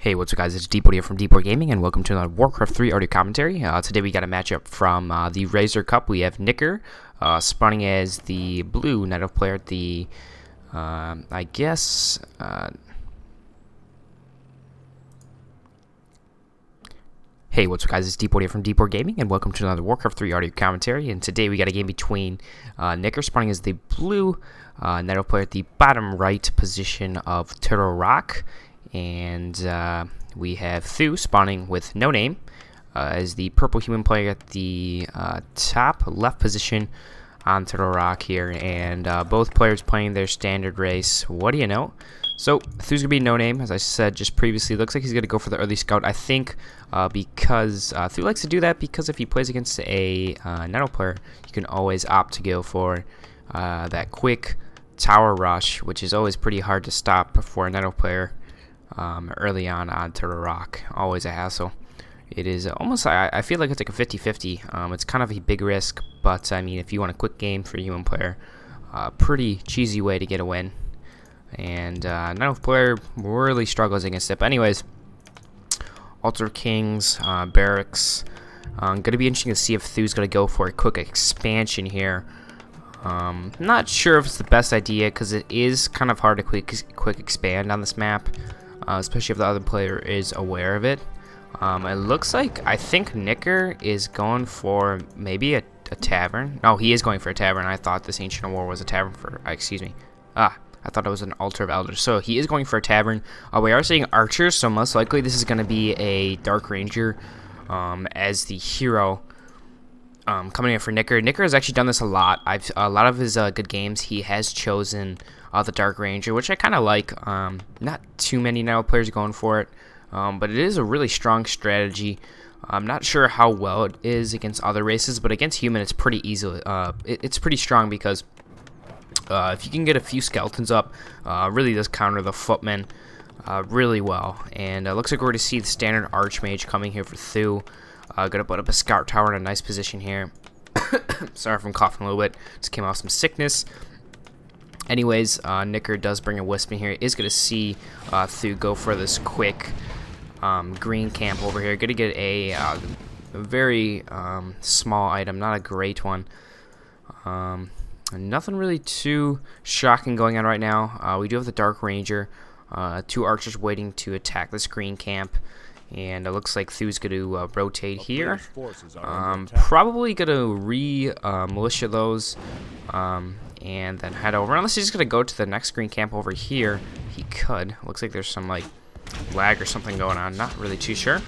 Hey, what's up guys, it's DPort here from DPortGaming, and welcome to another Warcraft 3 audio commentary. Today we got a matchup from the Razor Cup. We have Nicker, spawning as the blue Night Elf player, the, I guess, Hey, what's up guys, it's DPort here from DPortGaming, and welcome to another Warcraft 3 audio commentary. And today we got a game between Nicker, spawning as the blue Night Elf player at the bottom right position of Th000. And we have Th000 spawning with no name as the purple human player at the top left position on Th000 here, and both players playing their standard race. What do you know? So Th000's gonna be no name, as I said just previously. Looks like he's gonna go for the early scout. I think because Th000 likes to do that, because if he plays against a Night Elf player, you can always opt to go for that quick tower rush, which is always pretty hard to stop for a Night Elf player. Early on Th000, always a hassle. It is almost, I feel like it's like a 50-50. It's kind of a big risk, but I mean, if you want a quick game for a human player, pretty cheesy way to get a win. And Night Elf player really struggles against it. But anyways, Altar of Kings, Barracks. Gonna be interesting to see if Th000's gonna go for a quick expansion here. Not sure if it's the best idea, because it is kind of hard to quick expand on this map. Especially if the other player is aware of it. It looks like, I think Nicker is going for maybe a tavern. No, he is going for a tavern. I thought this Ancient of War was a tavern for, excuse me. I thought it was an Altar of Elders. So he is going for a tavern. We are seeing archers, so most likely this is going to be a Dark Ranger as the hero. Coming in for Nicker. Nicker has actually done this a lot. A lot of his good games, he has chosen the Dark Ranger, which I kind of like. Not too many Night Elf players going for it, but it is a really strong strategy. I'm not sure how well it is against other races, but against human, it's pretty easy. It's pretty strong because if you can get a few skeletons up, really does counter the footmen really well. And it looks like we're going to see the standard Archmage coming here for Th000. Gonna put up a scout tower in a nice position here. Sorry if I'm coughing a little bit. Just came off some sickness. Anyways, Nicker does bring a wisp in here. Is gonna see Th000 go for this quick green camp over here. Gonna get a very small item, not a great one. Nothing really too shocking going on right now. We do have the Dark Ranger, 2 archers waiting to attack this green camp. And it looks like Th000's going to rotate here. Probably going to militia those and then head over. Unless he's going to go to the next green camp over here. He could. Looks like there's some like lag or something going on. Not really too sure.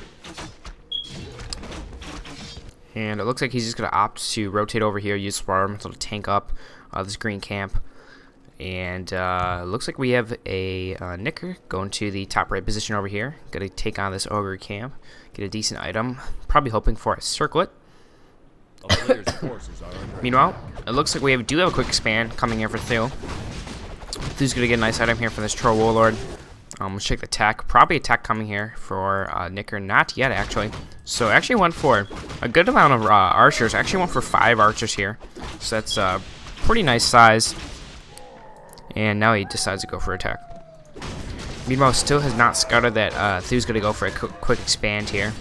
And it looks like he's just going to opt to rotate over here. Use Sparrow Elemental to tank up this green camp. And looks like we have a Nicker going to the top right position over here. Gonna take on this ogre camp, get a decent item. Probably hoping for a circlet. Meanwhile, it looks like we do have a quick expand coming here for Th000. Th000's gonna get a nice item here from this Troll Warlord. Let's check the attack. Probably attack coming here for Nicker. Not yet, actually. So actually went for a good amount of archers. Actually went for 5 archers here. So that's a pretty nice size. And now he decides to go for attack. Meanwhile, still has not scouted that Th000's going to go for a quick expand here.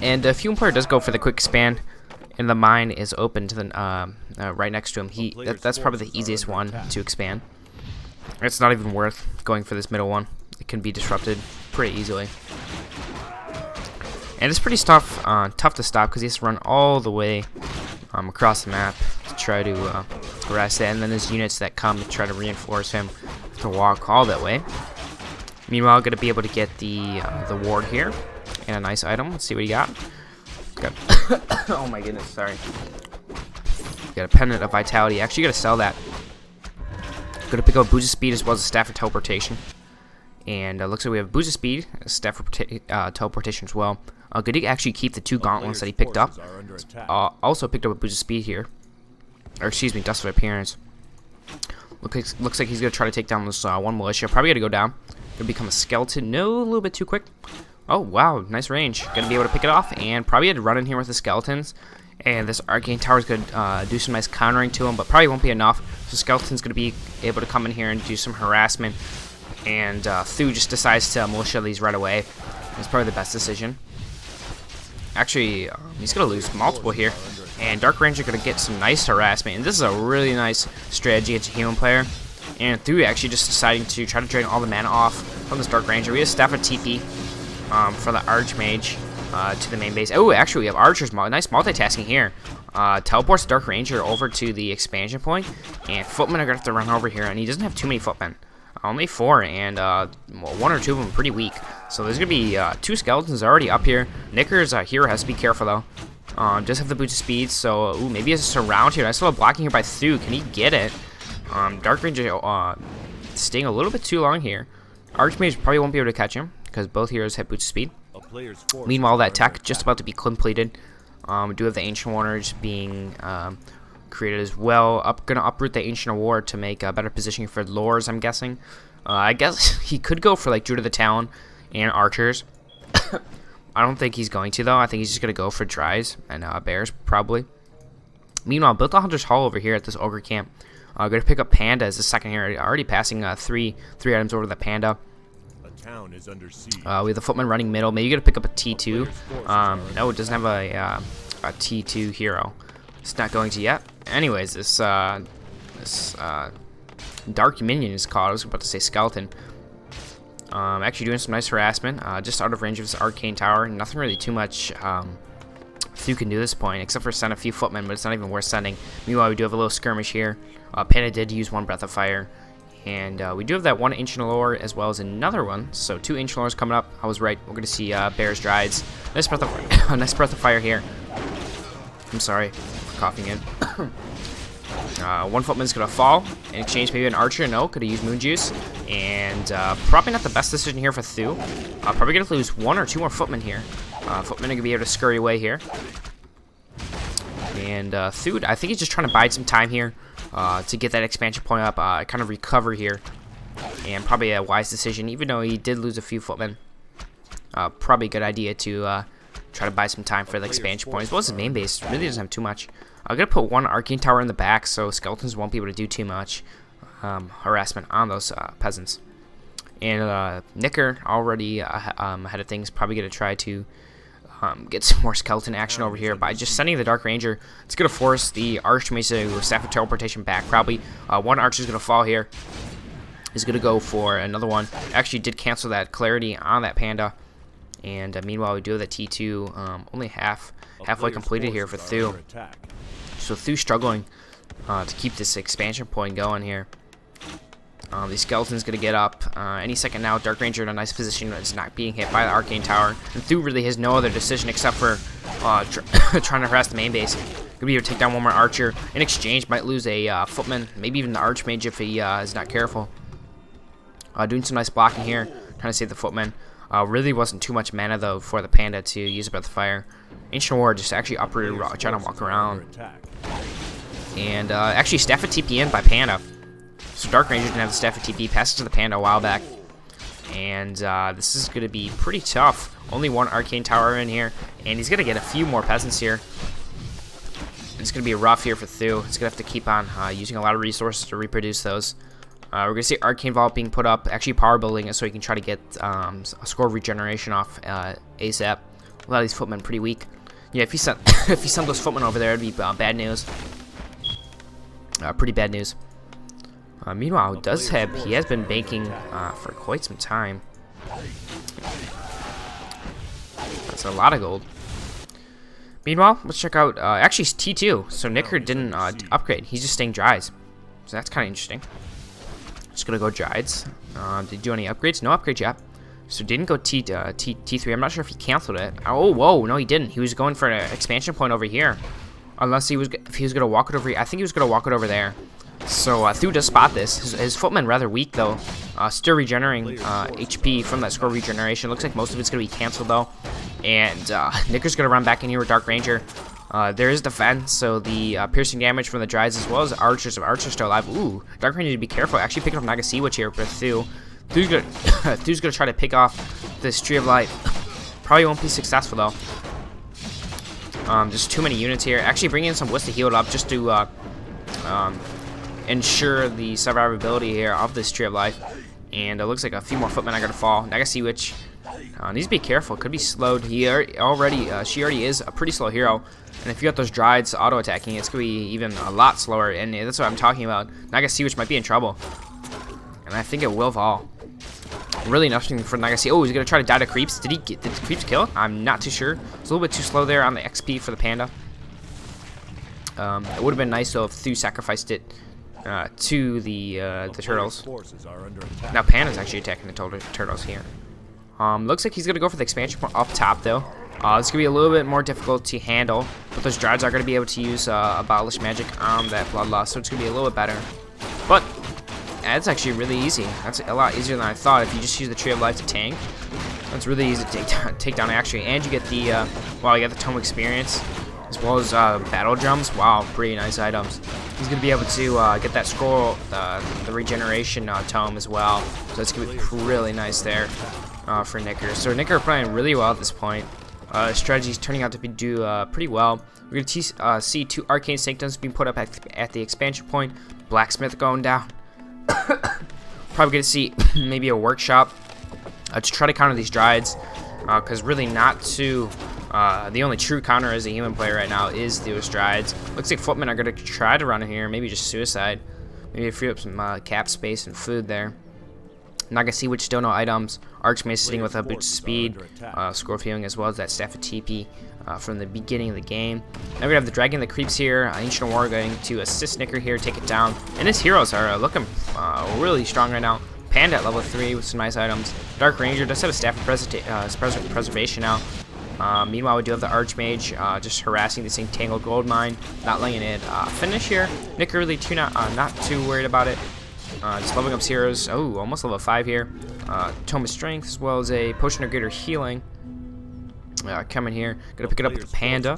And if human player does go for the quick expand, and the mine is open to the right next to him, that's probably the easiest one to expand. It's not even worth going for this middle one. It can be disrupted pretty easily. And it's pretty tough to stop because he has to run all the way across the map to try to harass it, and then there's units that come to try to reinforce him to walk all that way. Meanwhile, going to be able to get the ward here and a nice item. Let's see what he got. Oh my goodness, sorry. Got a pendant of vitality. Actually, got to sell that. Going to pick up boost of speed as well as a staff of teleportation. And looks like we have boost of speed, a staff of teleportation as well. Good to actually keep the 2 gauntlets that he picked up. Also picked up a boost of speed here. Or excuse me, dust of appearance. Looks like he's going to try to take down this 1 militia. Probably going to go down. Going to become a skeleton. No, a little bit too quick. Oh, wow, nice range. Going to be able to pick it off. And probably had to run in here with the skeletons. And this Arcane Tower is going to do some nice countering to him, but probably won't be enough. So Skeleton's going to be able to come in here and do some harassment and Th000 just decides to militia these right away. It's probably the best decision. Actually, he's going to lose multiple here, and Dark Ranger going to get some nice harassment, and this is a really nice strategy against a human player. And Th000 actually just deciding to try to drain all the mana off from this Dark Ranger. We have Staff of TP for the Archmage to the main base. Oh, actually, we have Archers. Nice multitasking here. Teleports Dark Ranger over to the expansion point, and Footmen are going to have to run over here, and he doesn't have too many Footmen. Only 4, and 1 or 2 of them pretty weak. So there's going to be 2 skeletons already up here. Nicker's hero has to be careful, though. Does have the boost of speed, so ooh, maybe it's a surround here. Nice little blocking here by Th000. Can he get it? Dark Ranger staying a little bit too long here. Archmage probably won't be able to catch him, because both heroes have boost of speed. Meanwhile, that tech just about to be completed. We do have the Ancient Warriors being created as well. Gonna uproot the Ancient War to make a better positioning for lores, I'm guessing. I guess he could go for like Druid of the Talon and Archers. I don't think he's going to, though. I think he's just gonna go for Dries and Bears, probably. Meanwhile, built the Hunter's Hall over here at this Ogre camp. Gonna pick up Panda as the second here. Already passing three items over to the Panda. Town is under siege. We have the Footman running middle. Maybe you're gonna pick up a T2. No, it doesn't have a T2 hero. It's not going to yet. Anyways, this Dark Minion is called. I was about to say Skeleton. Actually doing some nice harassment. Just out of range of this Arcane Tower. Nothing really too much Th000 can do at this point, except for send a few Footmen, but it's not even worth sending. Meanwhile, we do have a little skirmish here. Panda did use 1 Breath of Fire. And we do have that 1 Ancient Lore as well as another one. So 2 Ancient Lores coming up. I was right. We're going to see Bears, Dries. Nice breath of nice breath of fire here. I'm sorry for coughing in. 1 Footman's going to fall. In exchange, maybe an Archer. No, could have used Moon Juice. And probably not the best decision here for Th000. Probably going to lose 1 or 2 more Footmen here. Footmen are going to be able to scurry away here. And Th000, I think he's just trying to bide some time here. To get that expansion point up, kind of recover here, and probably a wise decision, even though he did lose a few Footmen. Probably a good idea to try to buy some time for the expansion point, as well as his main base. Really doesn't have too much. I'm going to put 1 Arcane Tower in the back, so Skeletons won't be able to do too much harassment on those peasants. And Nicker, already ahead of things, probably going to try to get some more skeleton action over here by just sending the Dark Ranger. It's going to force the Archmage to Staff of Teleportation back. Probably 1 Archer is going to fall here. He's going to go for another one. Actually did cancel that Clarity on that Panda. And meanwhile, we do have the T2 only halfway completed here for Th000. So Th000 struggling to keep this expansion point going here. The Skeleton's going to get up any second now. Dark Ranger in a nice position. It's not being hit by the Arcane Tower. And Th000 really has no other decision except for trying to harass the main base. Going to be able to take down 1 more Archer. In exchange, might lose a Footman. Maybe even the Archmage if he is not careful. Doing some nice blocking here. Trying to save the Footman. Really wasn't too much mana, though, for the Panda to use a Breath of Fire. Ancient War just actually uprooted, trying to walk around. And actually, Staff of TP in by Panda. So Dark Ranger didn't have the Staff of TP, passed it to the Panda a while back. And this is going to be pretty tough. Only 1 Arcane Tower in here, and he's going to get a few more peasants here. It's going to be rough here for Th000. He's going to have to keep on using a lot of resources to reproduce those. We're going to see Arcane Vault being put up, actually power building it so he can try to get a score of regeneration off ASAP. A lot of these Footmen pretty weak. Yeah, if he sent if he sent those Footmen over there, it'd be bad news. Pretty bad news. Meanwhile, he has been banking for quite some time. That's a lot of gold. Meanwhile, let's check out, actually it's T2, so Nicker didn't upgrade. He's just staying Dries. So that's kind of interesting. Just gonna go Dries. Did he do any upgrades? No upgrades yet. So didn't go T3. I'm not sure if he canceled it. Oh, whoa, no he didn't. He was going for an expansion point over here. Unless if he was gonna walk it over here. I think he was gonna walk it over there. So Th000 does spot this. His Footman rather weak though. Still regenerating HP from that score regeneration. Looks like most of it's gonna be canceled though. And Nicker's gonna run back in here with Dark Ranger. There is defense, so the piercing damage from the Dries as well as Archers. If Archer's still alive, ooh, Dark Ranger need to be careful. Actually picking up Naga Witch here for Th000. Th000's gonna try to pick off this Tree of Life. Probably won't be successful though. Just too many units here. Actually bringing in some Whist to heal it up just to ensure the survivability here of this Tree of Life. And it looks like a few more footmen are going to fall. Naga Witch needs to be careful. Could be slowed. She already is a pretty slow hero. And if you got those Dryades auto-attacking, it's going to be even a lot slower. And that's what I'm talking about. Naga Witch might be in trouble. And I think it will fall. Really nothing for Naga. Oh, he's going to try to die to creeps. Did the creeps kill it? I'm not too sure. It's a little bit too slow there on the XP for the panda. It would have been nice though if Th000 sacrificed it to the turtles. Now Panda's actually attacking the turtles here. Looks like he's going to go for the expansion point up top though. It's going to be a little bit more difficult to handle, but those Dryades are going to be able to use Abolish Magic on that Bloodlust, so it's going to be a little bit better. But it's actually really easy. That's a lot easier than I thought if you just use the Tree of Life to tank. That's really easy to take down actually, and you get the you get the Tome Experience as well as Battle Drums. Wow, pretty nice items. He's going to be able to get that scroll, the Regeneration Tome as well, so that's going to be really nice there for Knicker. So Knicker playing really well at this point. Strategy's turning out to do pretty well. We're going to see 2 Arcane Sanctums being put up at the expansion point. Blacksmith going down. Probably going to see maybe a workshop to try to counter these Dryades, because really not to the only true counter as a human player right now is those Dryades. Looks like footmen are going to try to run in here, maybe just suicide, maybe free up some cap space and food there. Naga Witch still no items. Archmage sitting with a boost speed, scroll of healing, as well as that Staff of TP from the beginning of the game. Now we're gonna have the Dragon that creeps here. Ancient War going to assist Knicker here, take it down. And his heroes are looking really strong right now. Panda at level 3 with some nice items. Dark Ranger does have a Staff of Preservation now. Meanwhile, we do have the Archmage just harassing this Entangled Gold Mine, not letting it finish here. Knicker really not too worried about it. Just leveling up heroes. Oh, almost level 5 here. Tome of Strength, as well as a Potion of Greater Healing. Coming here. Gonna pick it up with the Panda.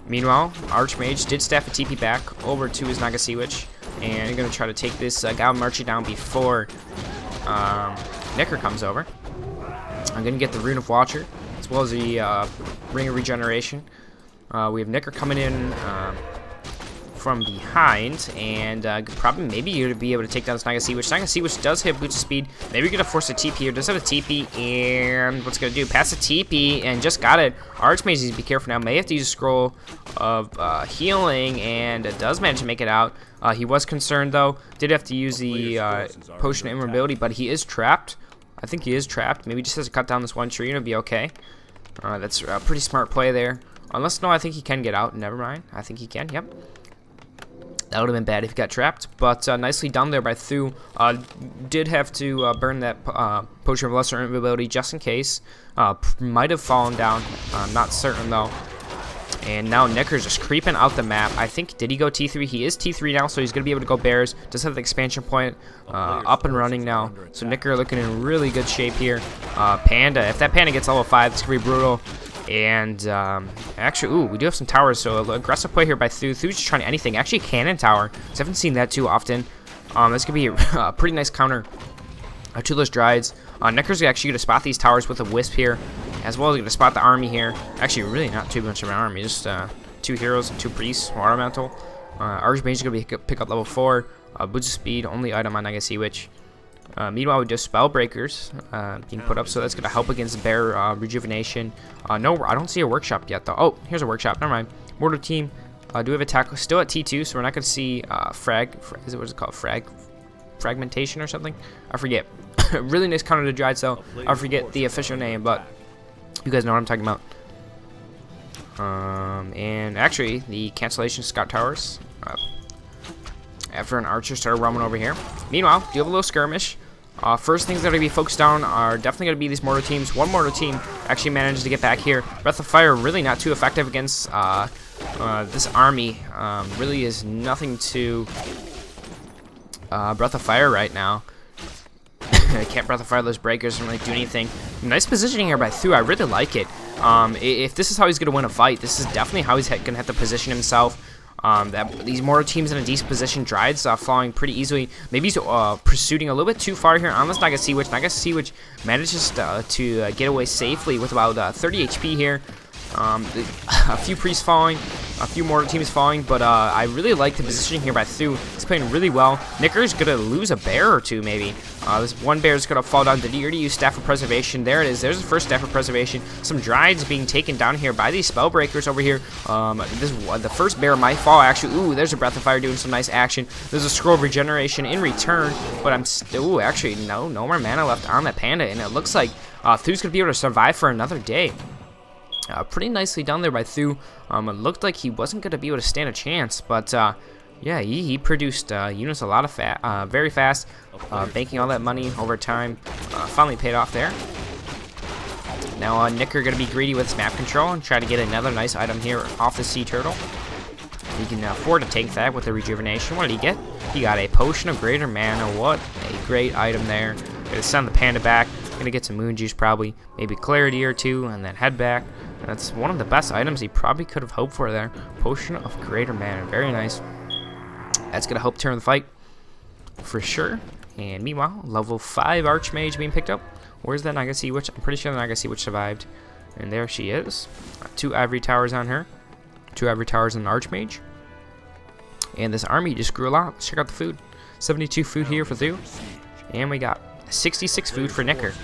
Meanwhile, Archmage did staff a TP back over to his Naga Witch. And he's gonna try to take this Goblin Marcher down before Knicker comes over. I'm gonna get the Rune of Watcher, as well as the Ring of Regeneration. We have Knicker coming in from behind, and probably maybe you're to be able to take down this Naga Witch. Naga Witch does have boost speed. Maybe you're gonna force a TP here. Does have a TP, and what's gonna do? Pass a TP, and just got it. Archmage needs to be careful now. May have to use a scroll of healing, and it does manage to make it out. He was concerned though. Did have to use the Potion of Immobility, but he is trapped. I think he is trapped. Maybe just has to cut down this one tree and it'll be okay. That's a pretty smart play there. Unless, no, I think he can get out. Never mind. I think he can. Yep. That would have been bad if he got trapped, but nicely done there by Th000. Did have to burn that Potion of Lesser Immobility just in case. Might have fallen down. I'm not certain though. And now Knicker's just creeping out the map. I think, did he go T3? He is T3 now, so he's going to be able to go Bears. Does have the expansion point up and running now. So Knicker looking in really good shape here. Panda, if that Panda gets level 5, it's going to be brutal. And actually, ooh, we do have some towers, so aggressive play here by Th000. Th000's just trying anything. Actually, cannon tower. I haven't seen that too often. That's going to be a pretty nice counter to those Dryades. Knicker's actually going to spot these towers with a Wisp here, as well as going to spot the army here. Actually, really not too much of an army, just 2 heroes and 2 priests, Water Elemental. Archmage is going to pick up level 4. Boost of speed, only item on Naga Witch. Meanwhile, we do Spellbreakers being put up, so that's going to help against Bear Rejuvenation. No, I don't see a workshop yet, though. Oh, here's a workshop. Never mind. Mortar team do have attack still at T2, so we're not going to see is it called? Fragmentation or something? I forget. Really nice counter to Dryades, though. I forget the official name, but you guys know what I'm talking about. And actually, the cancellation Scout Towers. After an archer started roaming over here. Meanwhile, do you have a little skirmish? First things that are going to be focused on are definitely going to be these mortar teams. One mortar team actually managed to get back here. Breath of Fire really not too effective against this army. Really is nothing to Breath of Fire right now. Can't Breath of Fire those breakers, doesn't really do anything. Nice positioning here by Th000. I really like it. If this is how he's going to win a fight, this is definitely how he's going to have to position himself. These mortar teams in a decent position. Dryades falling pretty easily. Maybe he's pursuing a little bit too far here on this Naga Witch. Naga Witch manages to get away safely with about 30 HP here. A few priests falling, a few mortar teams falling, but I really like the positioning here by Th000. He's playing really well. Nicker's gonna lose a bear or two, maybe. This one bear is gonna fall down. Did he already use Staff of Preservation? There it is. There's the first Staff of Preservation. Some Drides being taken down here by these Spellbreakers over here. The first bear might fall, actually. Ooh, there's a Breath of Fire doing some nice action. There's a Scroll of Regeneration in return, but I'm still, actually, no more mana left on that Panda, and it looks like Th000's gonna be able to survive for another day. Pretty nicely done there by Th000. It looked like he wasn't going to be able to stand a chance, but yeah, he produced units a lot of very fast, banking all that money over time. Finally paid off there. Now Nicker going to be greedy with his map control and try to get another nice item here off the Sea Turtle. He can afford to take that with the rejuvenation. What did he get? He got a Potion of Greater Mana. What a great item there. Going to send the Panda back. Going to get some Moon Juice probably, maybe Clarity or two, and then head back. That's one of the best items he probably could have hoped for there. Potion of Greater Mana. Very nice. That's going to help turn the fight for sure. And meanwhile, level 5 Archmage being picked up. Where's that Naga Witch? I'm pretty sure the Naga Witch survived. And there she is. 2 Ivory Towers on her. 2 Ivory Towers on the Archmage. And this army just grew a lot. Let's check out the food. 72 food here for Th000. And we got 66 food for Nicker.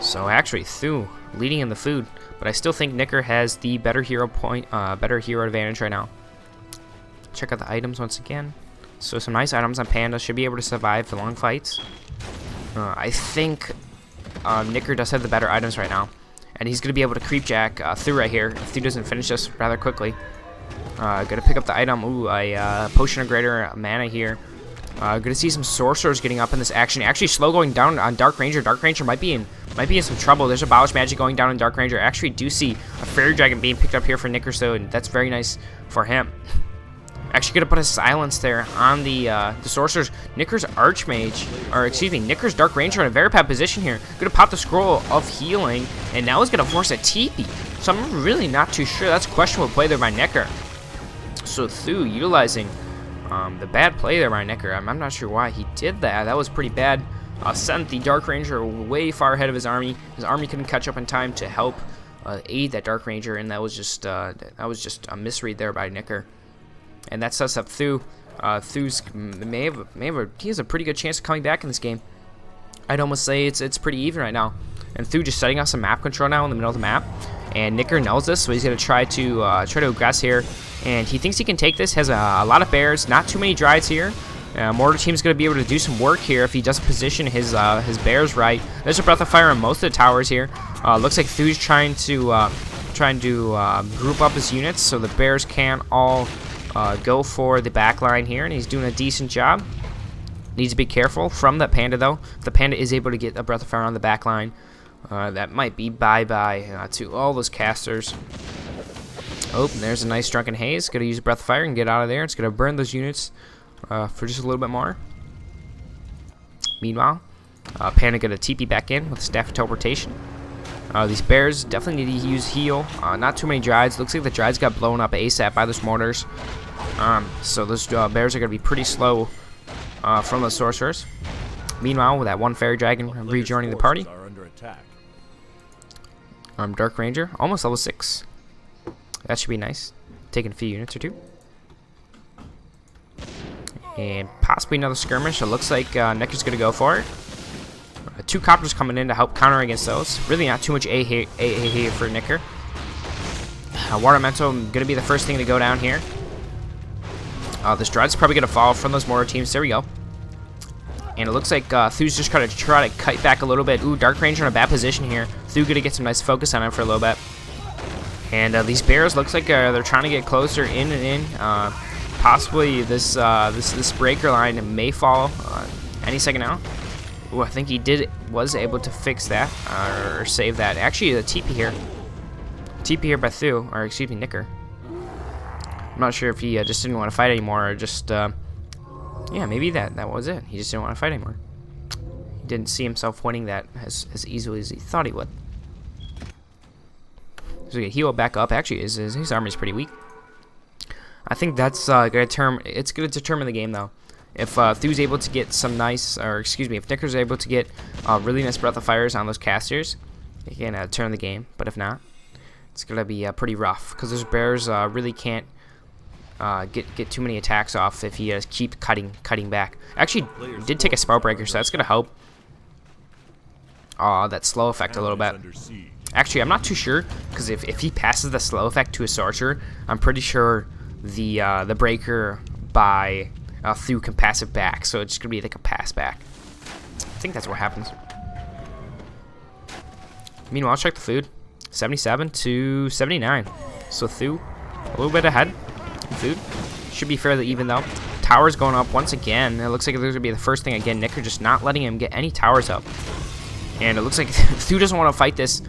So actually, Th000 leading in the food, but I still think Nicker has the better hero advantage right now. Check out the items once again. So some nice items on Panda, should be able to survive the long fights. I think Nicker does have the better items right now, and he's gonna be able to creep jack Th000 right here if Th000 doesn't finish this rather quickly. Gonna pick up the item. Ooh, a Potion of Greater Mana here. Gonna see some sorcerers getting up in this action. Actually, slow going down on Dark Ranger. Dark Ranger might be in some trouble. There's a Abolish Magic going down on Dark Ranger. Actually, do see a Fairy Dragon being picked up here for Nicker, so and that's very nice for him. Actually, gonna put a silence there on the sorcerers. Nicker's Archmage, or excuse me, Nicker's Dark Ranger in a very bad position here. Gonna pop the Scroll of Healing, and now he's gonna force a TP. So I'm really not too sure. That's questionable play there by Nicker. So Th000 utilizing the bad play there by Nicker. I'm not sure why he did that. That was pretty bad. Sent the Dark Ranger way far ahead of his army. His army couldn't catch up in time to help aid that Dark Ranger, and that was just a misread there by Nicker. And that sets up Th000. Th000's he has a pretty good chance of coming back in this game. I'd almost say it's pretty even right now. And Th000 just setting up some map control now in the middle of the map. And Nicker knows this, so he's gonna try to aggress here. And he thinks he can take this. Has a lot of bears, not too many Drides here. Mortar Team's going to be able to do some work here if he doesn't position his bears right. There's a Breath of Fire on most of the towers here. Looks like Th000's trying to group up his units so the bears can't all go for the back line here, and he's doing a decent job. Needs to be careful from that Panda though. If the Panda is able to get a Breath of Fire on the back line, that might be bye-bye to all those casters. Oh, there's a nice Drunken Haze. Gonna use Breath of Fire and get out of there. It's gonna burn those units for just a little bit more. Meanwhile, Panda gonna TP back in with Staff of Teleportation. These bears definitely need to use heal. Not too many Drides. Looks like the Drides got blown up ASAP by those mortars. So those bears are gonna be pretty slow from those sorcerers. Meanwhile, with that one Fairy Dragon rejoining the party. Dark Ranger, almost level 6. That should be nice. Taking a few units or two. And possibly another skirmish. It looks like Nicker's going to go for it. 2 Copters coming in to help counter against those. Really not too much A here for Nicker. Water Elemental going to be the first thing to go down here. This Dread's probably going to fall from those mortar teams. There we go. And it looks like Th000's just going to try to kite back a little bit. Ooh, Dark Ranger in a bad position here. Th000 going to get some nice focus on him for a little bit. And these bears looks like they're trying to get closer in and in. Possibly this breaker line may fall any second now. Ooh, I think he was able to fix that or save that. Actually, the TP here by Th000, or excuse me, Nicker. I'm not sure if he just didn't want to fight anymore, or just yeah, maybe that was it. He just didn't want to fight anymore. He didn't see himself winning that as easily as he thought he would. So he heal back up. Actually, his army's pretty weak. I think that's gonna determine the game though. If Th000's able to get some nice, or excuse me, if Nicker's able to get really nice Breath of Fires on those casters, he can turn the game. But if not, It's gonna be pretty rough because those bears really can't get too many attacks off if he keep cutting back. Actually, did take a spell breaker, so that's gonna help. That slow effect a little bit. Actually, I'm not too sure because if he passes the slow effect to a sorcerer, I'm pretty sure the breaker by Th000 can pass it back. So it's gonna be like a pass back. I think that's what happens. Meanwhile, check the food. 77 to 79. So Th000 a little bit ahead. Food should be fairly even though. Towers going up once again. It looks like there's gonna be the first thing again. Nicker just not letting him get any towers up. And it looks like Th000 doesn't want to fight this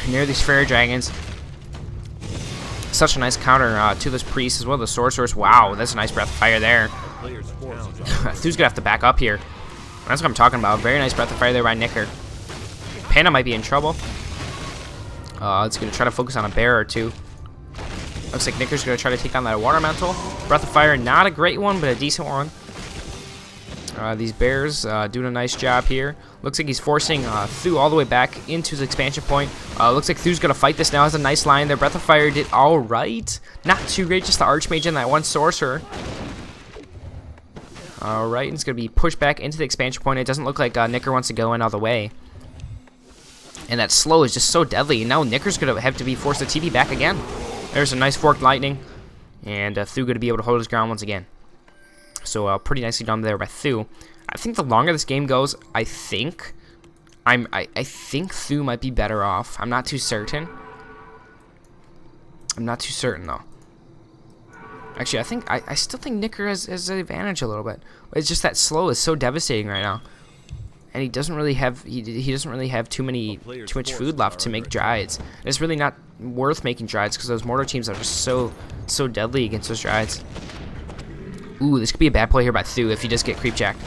near these fairy dragons. Such a nice counter to this priest as well. The sorcerers. Wow, that's a nice breath of fire there. Th000's gonna have to back up here. That's what I'm talking about. Very nice breath of fire there by Nicker. Panda might be in trouble. It's gonna try to focus on a bear or two. Looks like Nicker's gonna try to take on that water mantle. Breath of fire, not a great one, but a decent one. These bears doing a nice job here. Looks like he's forcing Th000 all the way back into his expansion point. Looks like Th000's gonna fight this now. Has a nice line there. Breath of fire did all right. Not too great, just the archmage and that one sorcerer. All right, and it's gonna be pushed back into the expansion point. It doesn't look like Nicker wants to go in all the way. And that slow is just so deadly. And now Nicker's gonna have to be forced to TP back again. There's a nice forked lightning, and Th000 gonna be able to hold his ground once again. So pretty nicely done there by Th000. I think the longer this game goes, I think Th000 might be better off. I'm not too certain. I'm not too certain though. Actually, I still think Nicker has an advantage a little bit. It's just that slow is so devastating right now, and he doesn't really have too much food left to make Dryades. It's really not worth making Dryades because those mortar teams are just so deadly against those Dryades. Ooh, this could be a bad play here by Th000 if he does get creep jacked,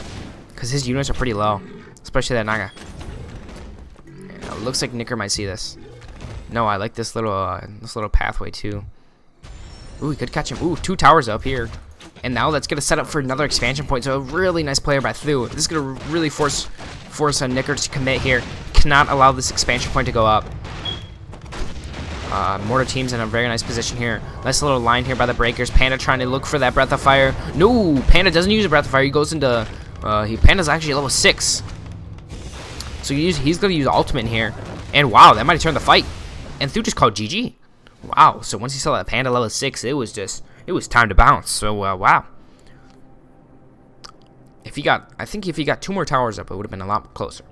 because his units are pretty low, especially that Naga. Yeah, it looks like Nicker might see this. No, I like this little pathway too. Ooh, he could catch him. Ooh, 2 towers up here. And now that's going to set up for another expansion point. So a really nice player by Th000. This is going to really force Nicker to commit here. Cannot allow this expansion point to go up. Mortar team's in a very nice position here. Nice little line here by the breakers. Panda trying to look for that breath of fire. No, Panda doesn't use a breath of fire. He goes into... Panda's actually level 6. So he's going to use ultimate here. And wow, that might have turned the fight. And Th000 just called GG. Wow, so once he saw that Panda level 6, it was time to bounce. So, wow. I think if he got 2 more towers up, it would have been a lot closer.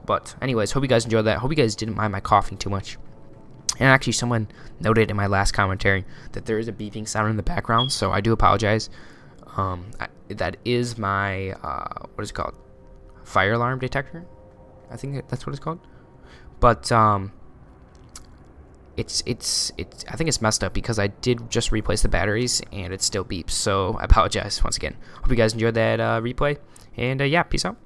But, anyways, hope you guys enjoyed that. Hope you guys didn't mind my coughing too much. And actually, someone noted in my last commentary that there is a beeping sound in the background, so I do apologize. That is my, what is it called? Fire alarm detector? I think that's what it's called. But, I think it's messed up because I did just replace the batteries and it still beeps. So I apologize once again. Hope you guys enjoyed that replay. And yeah, peace out.